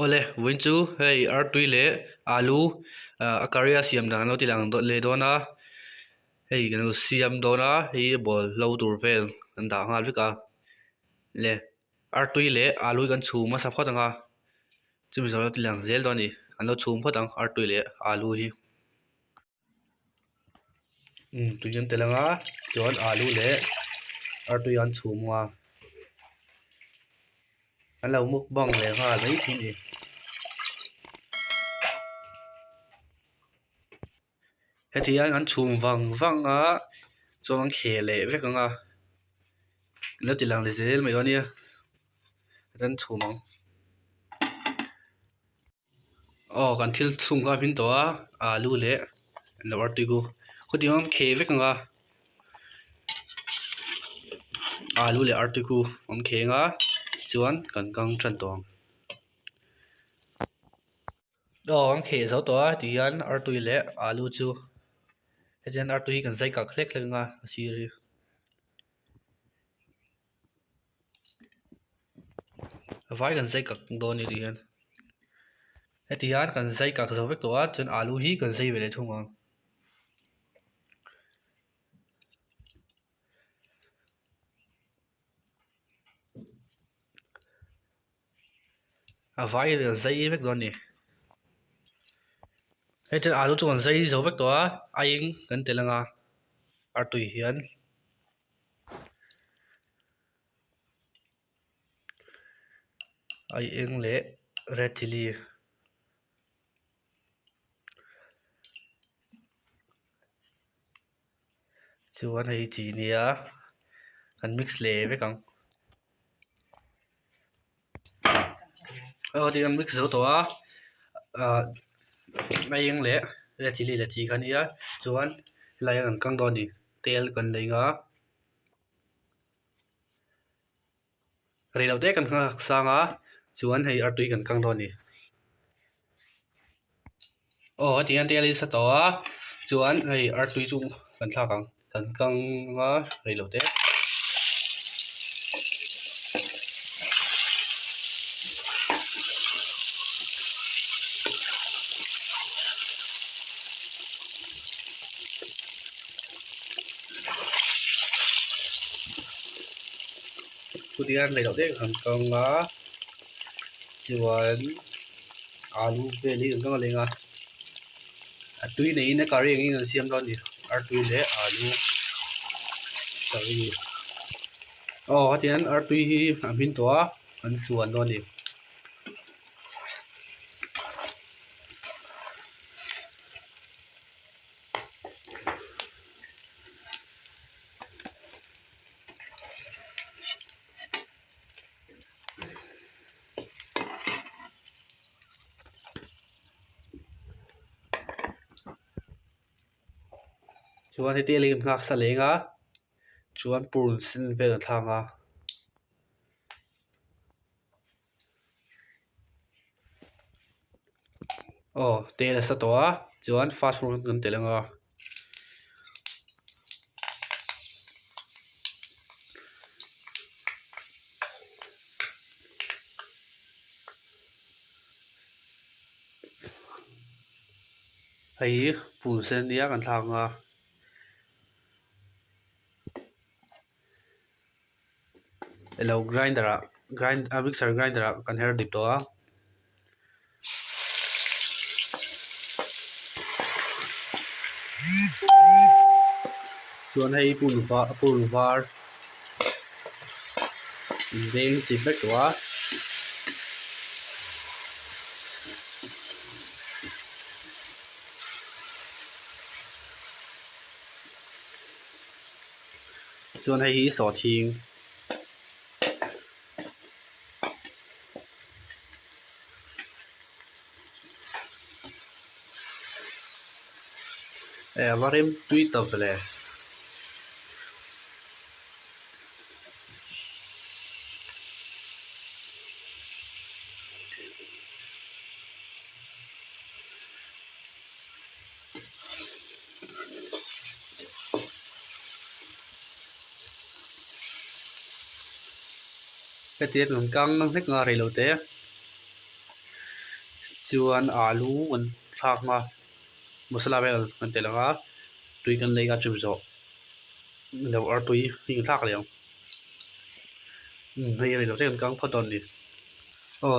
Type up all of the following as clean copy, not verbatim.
Ole win chu hei artui le alu akaria siam dang lo tilang dot le dona hei kan siam dona hei bol lo tur vel kan da ngal vika le artui le alu kan chu ma sa photanga chumi zo lo tilang zel doni kan lo chum photang artui le alu hi tuian telanga chuan alu le artui an chum wa kan lo muk bang le ha mai thi ni hetian an chum wang a chuan an khe le vekanga lo tilang le zel mai doni kan chumang kan thil chung ka pin to a alu le lo artui gu khoti hom khe vekanga alu le artui gu om khenga chuan kan kang tran tawng ang khe zo to a tian artui le alu chu hetian artui kan zai ka khlek nga asiri vai kan zai ka do ni rian hetian kan zai ka zo vek to a chuan alu hi kan zai vele thungang vai kan zai vek do ni hetian alu chu kan zai zo vek to a aing kan telanga artui hian ai eng le red chili chuan hei chi nia kan mix le vekang thì kan mix zo to a ai eng le red chili le chi khania chuan lai kan kang do ni tel kan leinga reilau te kan sanga chuan hei artui kan kang do ni thì an tel sa to a chuan hei artui chu kan thla kan kang nga reilau te Kemudian reilau te kan kang nga chuan alu veli kan kang lenga tui nei na kari ngi kan siam do ni artui le alu kari hatian artui hi amin to a kan suan do ni chuan hei te lim ngak sa lenga chuan purun sin vel an thlanga te la sa to a chuan fast food kan telanga hei purun sen nia kan thlanga elo mixer grinder kan her dip to a chuan hei purun var veng chip vek to a chuan hei hi saw thing varim tui ta vele cái tiết làm căng nó thích ngà reilau te chuan alu kan thak nga masala vel kan telanga tui kan leiga chum zo lo ar tui hing thak leng hei ri lo chen kang photon ni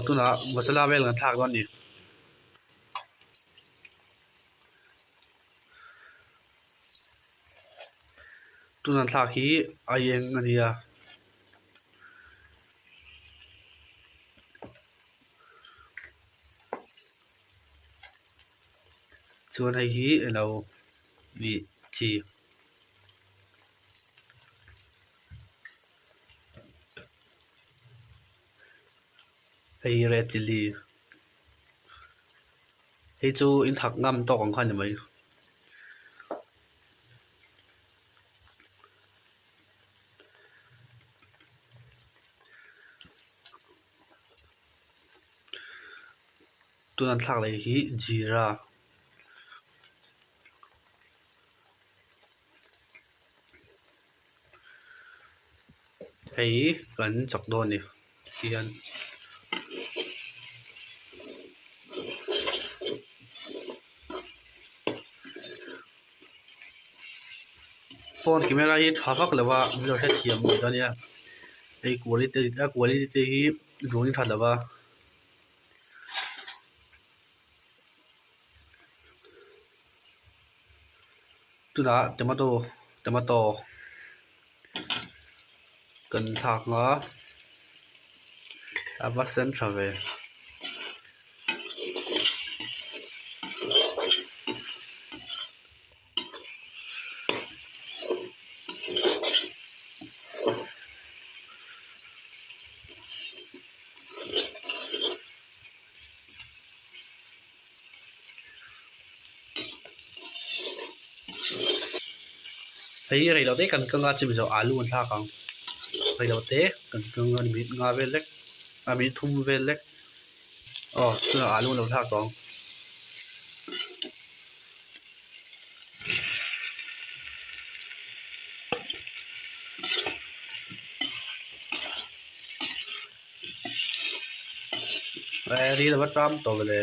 tuna masala vel kan thak don ni tuna thak hi ayeng ania chuan hei hi lo mi chi hei red chili hei chu in thak ngam to ang khan mai tuna thak lai hi jira hei kan chak don ni hian phone camera hi thafak lawa mi lo the thiam ni da nia ei quality hi rung tha lawa tuna tomato kan thak nga avasen thave hei rei lo te kan kanga chim zo alu an thak ang rei lo te kan kanga mi nga vel lek mi thum vel lek tuna alu lo thak tong ri lo tram to le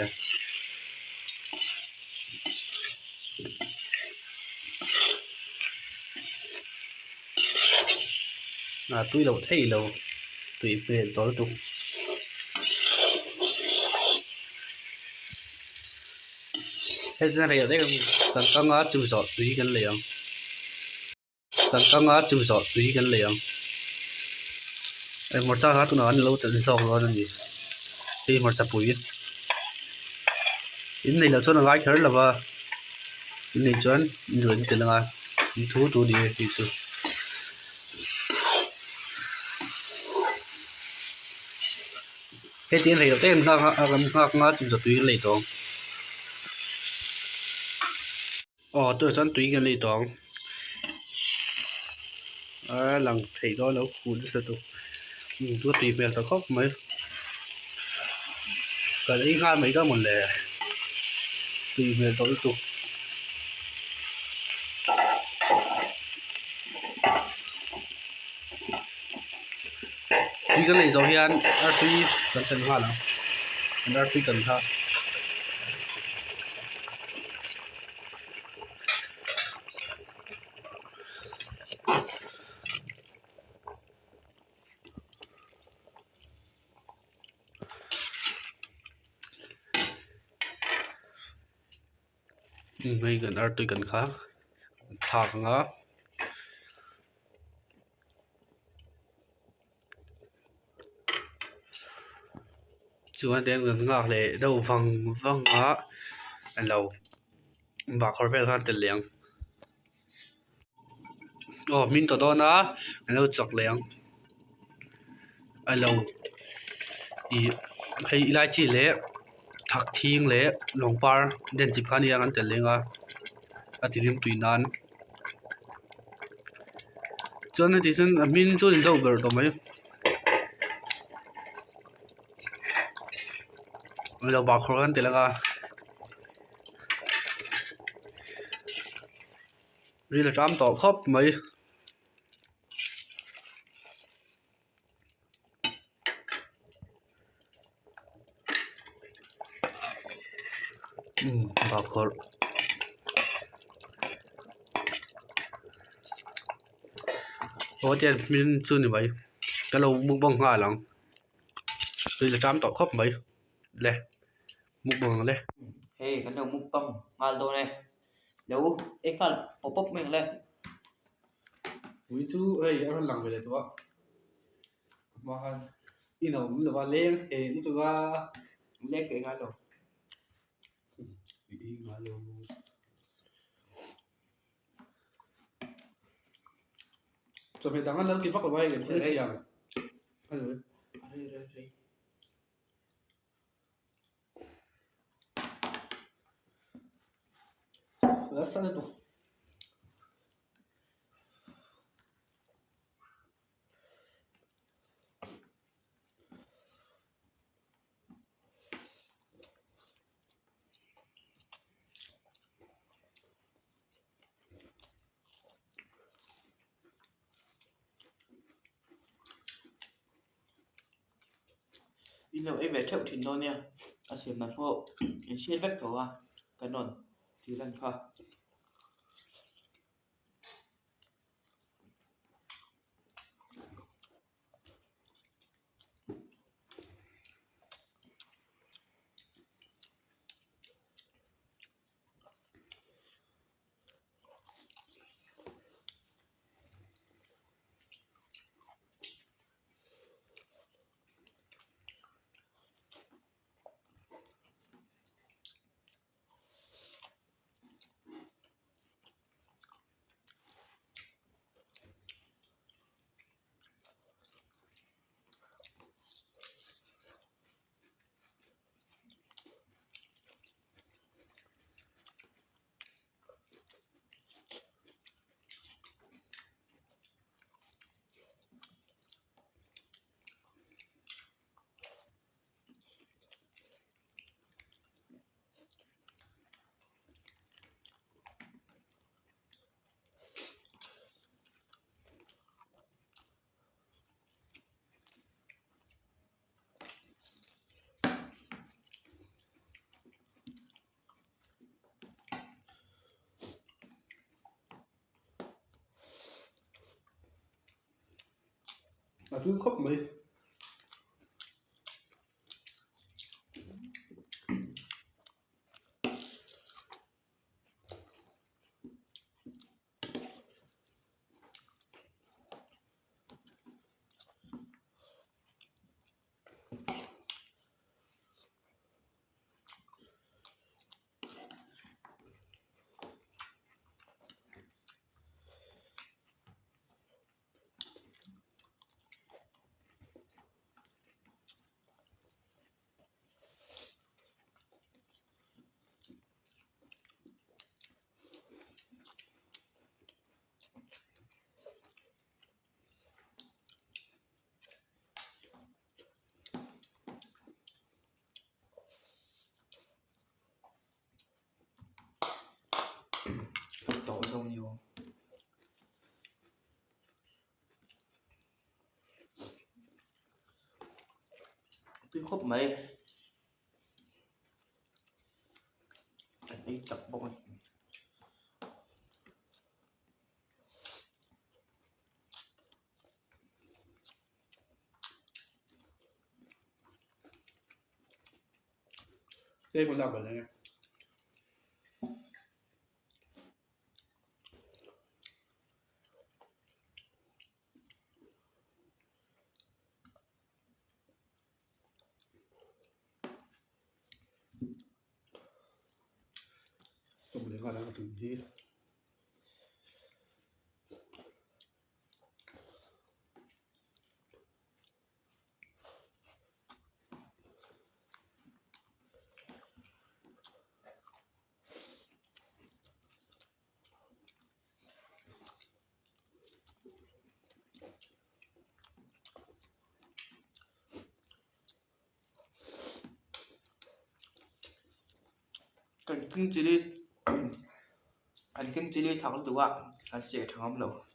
tui lo thei lo tui pe to tu hết ra đây đấy cần các ngõ chịu giọt tùy gần liền cần các ngõ chịu giọt tùy gần liền em một cha tụi nó ăn lâu tận sau rồi gì đi một sập bụi in này là cho nó gái khởi là ba in này cho anh rồi tiền là đi thú tụ đi thì tụ cái tiền này đầu tiên các ngõ chịu giọt tùy gần liền đó tôi chọn tùy gần liền đó lần thấy đó lâu cuốn sẽ tụ tôi tùy về tao khóc mấy cái đấy ngay mấy cái một lẻ tùy về tao tụ tùy cái này rồi hiền tùy cần cần hoa nào tùy cần ha mấy gần tùy cần khác thạc ngã chú anh đem gần ngạc lệ đâu văng văng ngã anh lâu và khỏi phải gan tiền liền mình tao đó na anh lâu chọc liền anh lâu thì hay lại chỉ lệ thạc thiên lệ long par đến chụp khăn yang anh tiền liền thì điểm tùy nan cho nên thì xin mình cho đến đâu rồi tao mấy lâu bạc khỏi gan tiền liền ri là trăm tỏ khóc mấy bạc khổ có tiền mình chưa như vậy cái lâu múc bông hoa lắm đây là trăm tỏi khóc mấy lẹ múc bông lẹ Hey, kan daw mukbang ngaldo ne. Daw ekal popop meng le. quý chú hay ở lằng về lại tụi mà in nào cũng là ba lên thì nó tụi ba Le ke ngalo. đi mà luôn cho mày tao ăn lần thì bắt vào bay cái thứ gì à hay rồi Re. đã sẵn rồi Ilo e ve theu thin do ne. Asim na pho. En shet vek to a. Kanon. Ti lan kha. mà chú khóc mấy To dong nhiều. Tôi khóc mấy. Anh ấy chặt bông. đây một làm ở đây trong đấy gọi là từ gì Kan king chili. Kan king chili thang tu a. Kan se thang am lo.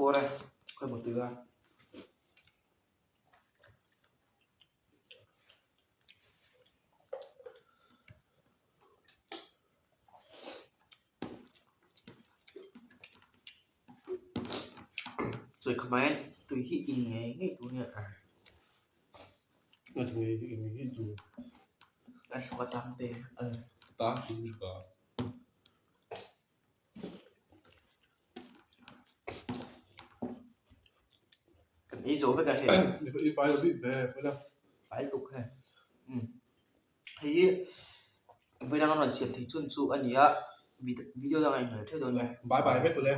bố đây khơi một từ ra rồi comment từ khi in nghe tụi nhỉ Nó thì nghĩ gì đã số tăng tê ta cũng có ý dấu với cả hệ đi phải là bị về phải đâu phải tục hệ thì với đang nói chuyện thì chuyên chú anh ấy video ra anh phải theo đó bye bye hết rồi